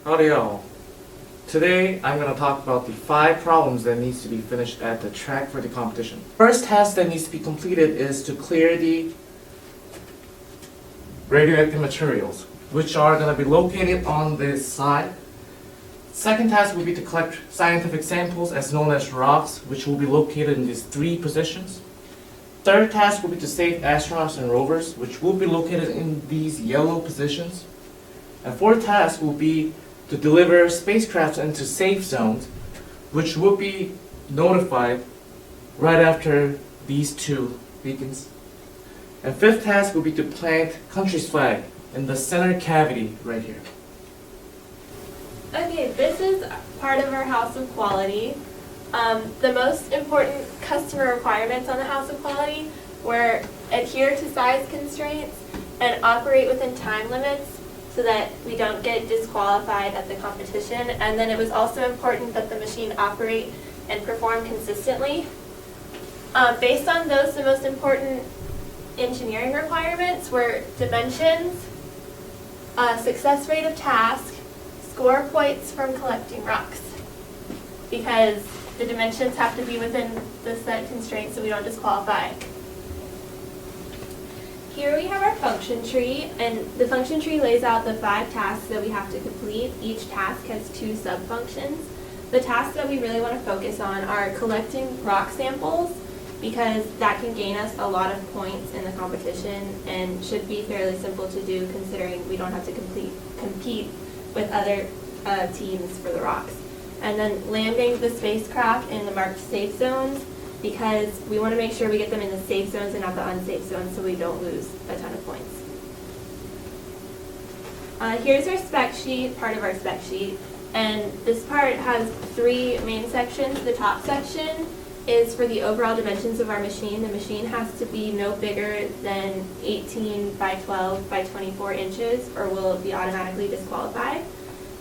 Howdy y'all. Today I'm going to talk about the 5 problems that needs to be finished at the track for the competition. First task that needs to be completed is to clear the radioactive materials, which are going to be located on this side. Second task will be to collect scientific samples as known as rocks, which will be located in these 3 positions. Third task will be to save astronauts and rovers, which will be located in these yellow positions. And fourth task will be to deliver spacecraft into safe zones, which will be notified right after these 2 beacons. And fifth task will be to plant country's flag in the center cavity right here. Okay, this is part of our House of Quality. The most important customer requirements on the House of Quality were adhere to size constraints and operate within time limits so that we don't get disqualified at the competition. And then it was also important that the machine operate and perform consistently. Based on those, the most important engineering requirements were dimensions, success rate of task, score points from collecting rocks, because the dimensions have to be within the set constraints so we don't disqualify. Here we have our function tree, and the function tree lays out the 5 tasks that we have to complete. Each task has 2 sub-functions. The tasks that we really want to focus on are collecting rock samples, because that can gain us a lot of points in the competition and should be fairly simple to do considering we don't have to compete with other teams for the rocks. And then landing the spacecraft in the marked safe zones, because we want to make sure we get them in the safe zones and not the unsafe zones so we don't lose a ton of points. Here's our spec sheet, part of our spec sheet, and this part has 3 main sections. The top section is for the overall dimensions of our machine. The machine has to be no bigger than 18 by 12 by 24 inches or will be automatically disqualified.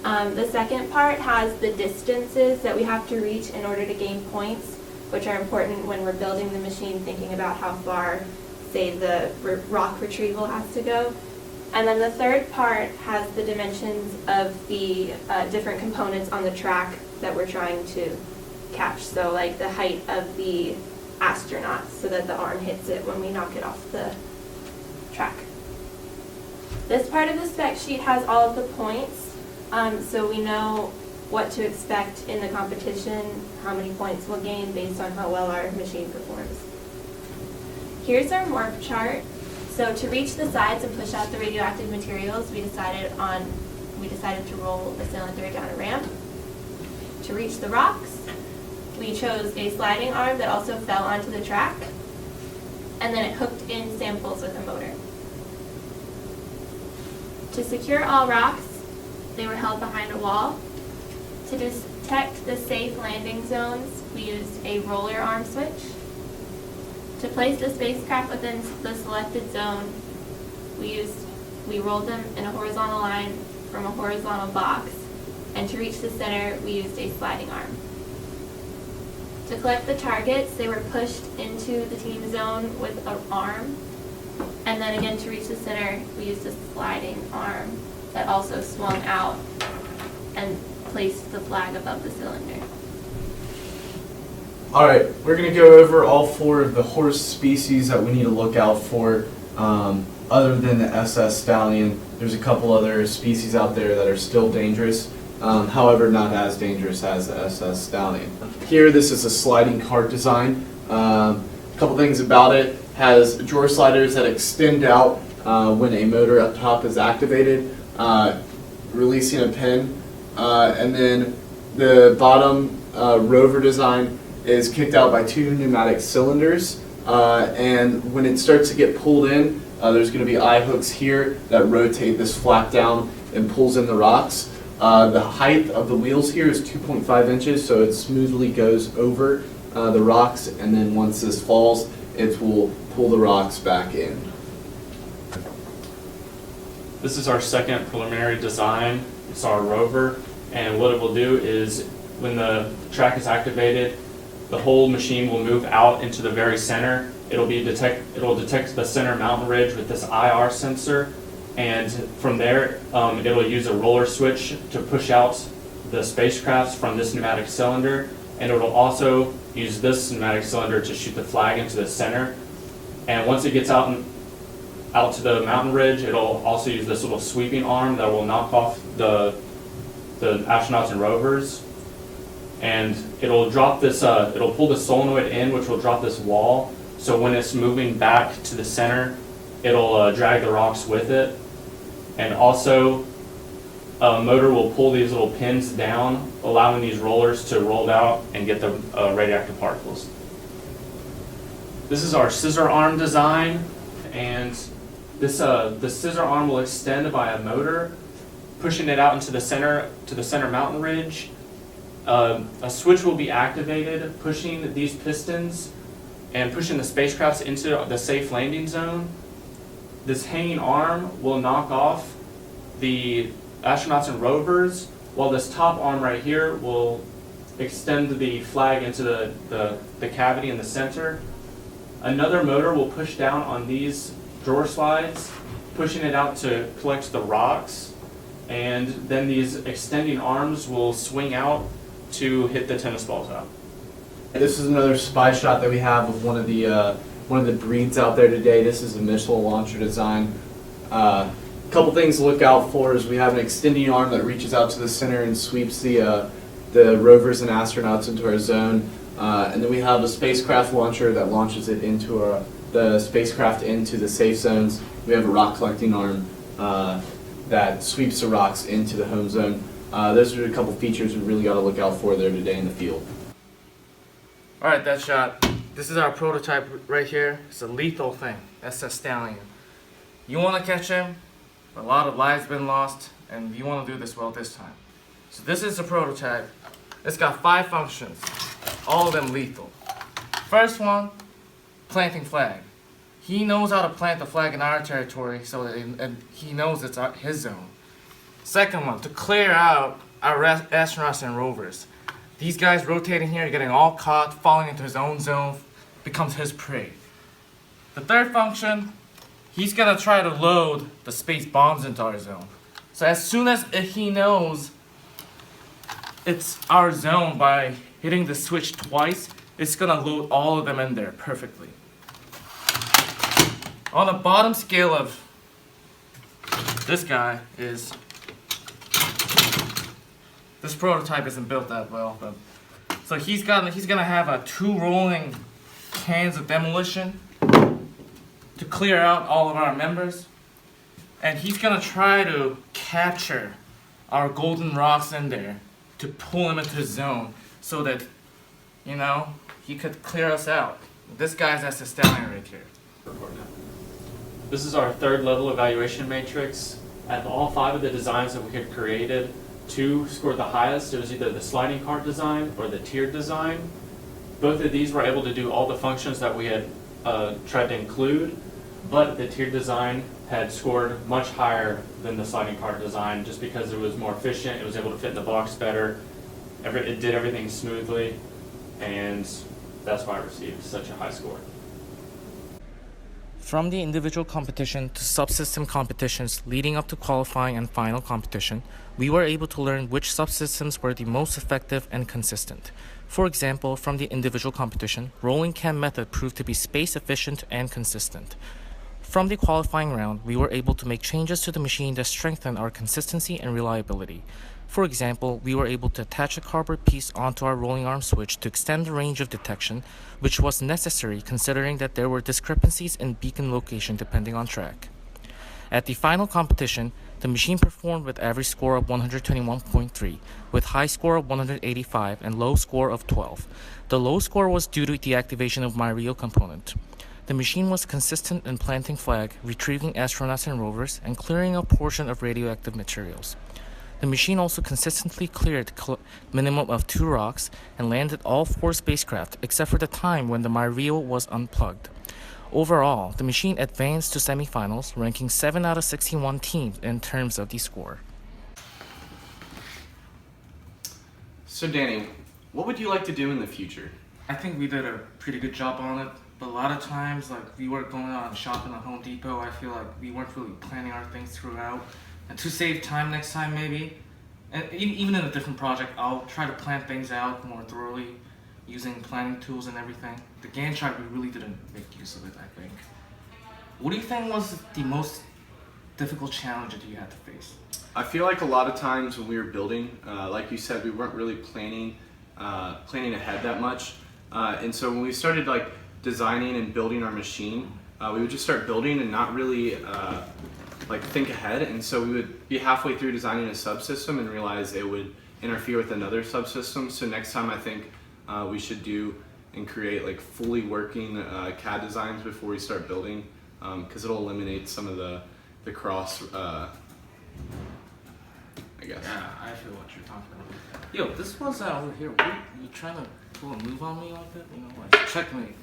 The second part has the distances that we have to reach in order to gain points, which are important when we're building the machine, thinking about how far, say, the rock retrieval has to go. And then the third part has the dimensions of the different components on the track that we're trying to catch. So like the height of the astronaut so that the arm hits it when we knock it off the track. This part of the spec sheet has all of the points, so we know what to expect in the competition, how many points we'll gain based on how well our machine performs. Here's our morph chart. So to reach the sides and push out the radioactive materials, we decided to roll the cylinder down a ramp. To reach the rocks, we chose a sliding arm that also fell onto the track, and then it hooked in samples with a motor. To secure all rocks, they were held behind a wall. To detect the safe landing zones, we used a roller arm switch. To place the spacecraft within the selected zone, we rolled them in a horizontal line from a horizontal box. And to reach the center, we used a sliding arm. To collect the targets, they were pushed into the team zone with an arm. And then again, to reach the center, we used a sliding arm that also swung out and placed the flag above the cylinder. Alright, we're going to go over all 4 of the horse species that we need to look out for. Other than the SS Stallion, there's a couple other species out there that are still dangerous, however not as dangerous as the SS Stallion. Here, this is a sliding cart design. A couple things about it: has drawer sliders that extend out when a motor up top is activated, releasing a pin, and then the bottom rover design is kicked out by 2 pneumatic cylinders, and when it starts to get pulled in, there's going to be eye hooks here that rotate this flap down and pulls in the rocks. The height of the wheels here is 2.5 inches, so it smoothly goes over the rocks, and then once this falls, it will pull the rocks back in. This is our second preliminary design. It's our rover, and what it will do is when the track is activated, the whole machine will move out into the very center. It'll detect the center mountain ridge with this IR sensor, And from there, it'll use a roller switch to push out the spacecrafts from this pneumatic cylinder, and it'll also use this pneumatic cylinder to shoot the flag into the center. And once it gets out to the mountain ridge, it'll also use this little sweeping arm that will knock off the astronauts and rovers. And it'll drop this, it'll pull the solenoid in, which will drop this wall. So when it's moving back to the center, it'll drag the rocks with it. And also, a motor will pull these little pins down, allowing these rollers to roll out and get the radioactive particles. This is our scissor arm design, and this the scissor arm will extend by a motor, pushing it out into the center mountain ridge. A switch will be activated, pushing these pistons and pushing the spacecrafts into the safe landing zone. This hanging arm will knock off the astronauts and rovers, while this top arm right here will extend the flag into the cavity in the center. Another motor will push down on these drawer slides, pushing it out to collect the rocks, and then these extending arms will swing out to hit the tennis balls out. This is another spy shot that we have of one of the breeds out there today. This is a missile launcher design. A couple things to look out for is we have an extending arm that reaches out to the center and sweeps the rovers and astronauts into our zone. And then we have a spacecraft launcher that launches it into the spacecraft into the safe zones. We have a rock collecting arm that sweeps the rocks into the home zone. Those are a couple features we really got to look out for there today in the field. Alright, that shot. This is our prototype right here. It's a lethal thing. SS Stallion. You want to catch him, a lot of lives been lost, and you want to do this well this time. So this is the prototype. It's got 5 functions, all of them lethal. First one, planting flag. He knows how to plant the flag in our territory, so that and he knows it's his zone. Second one, to clear out our astronauts and rovers. These guys rotating here, getting all caught, falling into his own zone, becomes his prey. The third function, he's gonna try to load the space bombs into our zone. So as soon as he knows it's our zone by hitting the switch twice, it's gonna load all of them in there perfectly. On the bottom scale of this guy is, this prototype isn't built that well, but so he's gonna have 2 rolling cans of demolition to clear out all of our members, and he's gonna try to capture our golden rocks in there to pull him into his zone so that, you know, he could clear us out. This guy's SS Stallion right here. This is our 3rd level evaluation matrix. Out of all 5 of the designs that we had created, 2 scored the highest. It was either the sliding cart design or the tiered design. Both of these were able to do all the functions that we had tried to include, but the tiered design had scored much higher than the sliding cart design just because it was more efficient, it was able to fit in the box better, it did everything smoothly, and that's why it received such a high score. From the individual competition to subsystem competitions leading up to qualifying and final competition, we were able to learn which subsystems were the most effective and consistent. For example, from the individual competition, rolling cam method proved to be space efficient and consistent. From the qualifying round, we were able to make changes to the machine that strengthened our consistency and reliability. For example, we were able to attach a cardboard piece onto our rolling arm switch to extend the range of detection, which was necessary considering that there were discrepancies in beacon location depending on track. At the final competition, the machine performed with average score of 121.3, with high score of 185 and low score of 12. The low score was due to the activation of my Rio component. The machine was consistent in planting flag, retrieving astronauts and rovers, and clearing a portion of radioactive materials. The machine also consistently cleared minimum of 2 rocks and landed all 4 spacecraft except for the time when the MyRio was unplugged. Overall, the machine advanced to semifinals, ranking 7 out of 61 teams in terms of the score. So Danny, what would you like to do in the future? I think we did a pretty good job on it. But a lot of times, like we were going out and shopping at Home Depot, I feel like we weren't really planning our things throughout. And to save time next time, maybe, and even in a different project, I'll try to plan things out more thoroughly, using planning tools and everything. The Gantt chart, we really didn't make use of it, I think. What do you think was the most difficult challenge that you had to face? I feel like a lot of times when we were building, like you said, we weren't really planning ahead that much. And so when we started like designing and building our machine, we would just start building and not really like think ahead. And so we would be halfway through designing a subsystem and realize it would interfere with another subsystem. So next time I think we should do and create like fully working CAD designs before we start building, because it'll eliminate some of the cross, I guess. Yeah, I feel what you're talking about. Yo, this one's over here. You trying to pull a move on me like that? You know what? Checkmate.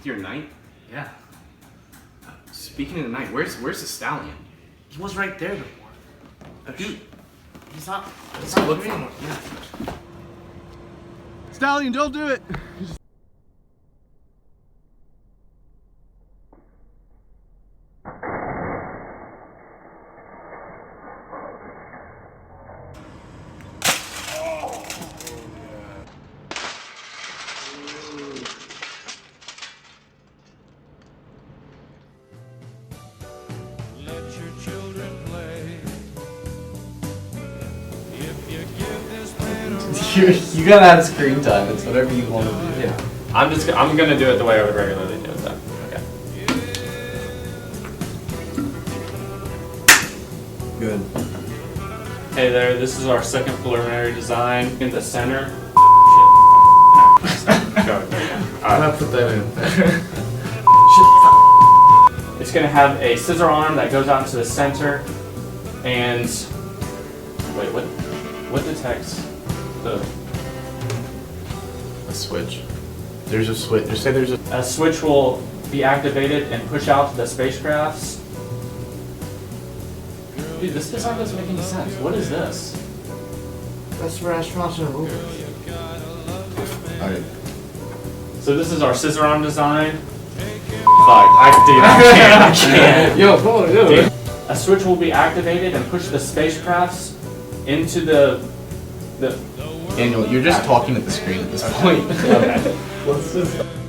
Your knight? Yeah. Speaking of the knight, where's the stallion? He was right there before. Dude, he's not look here for anymore. Yeah. Stallion, don't do it! You gotta add screen time. It's whatever you want to do. Yeah. I'm gonna do it the way I would regularly do it though. Okay. Good. Hey there, this is our second preliminary design in the center. Shit. Go. I'm gonna put that in there. It's gonna have a scissor arm that goes out into the center, and wait, what detects the? A switch. There's a switch. You say there's A switch will be activated and push out the spacecrafts. Dude, this design doesn't make any sense. What is this? That's for astronauts and rovers. Alright. So this is our scissor arm design. Fuck, I can't. Yo, come on, yo. A switch will be activated and push the spacecrafts into the. Daniel, you're just talking at the screen at this point. Okay. Let's just.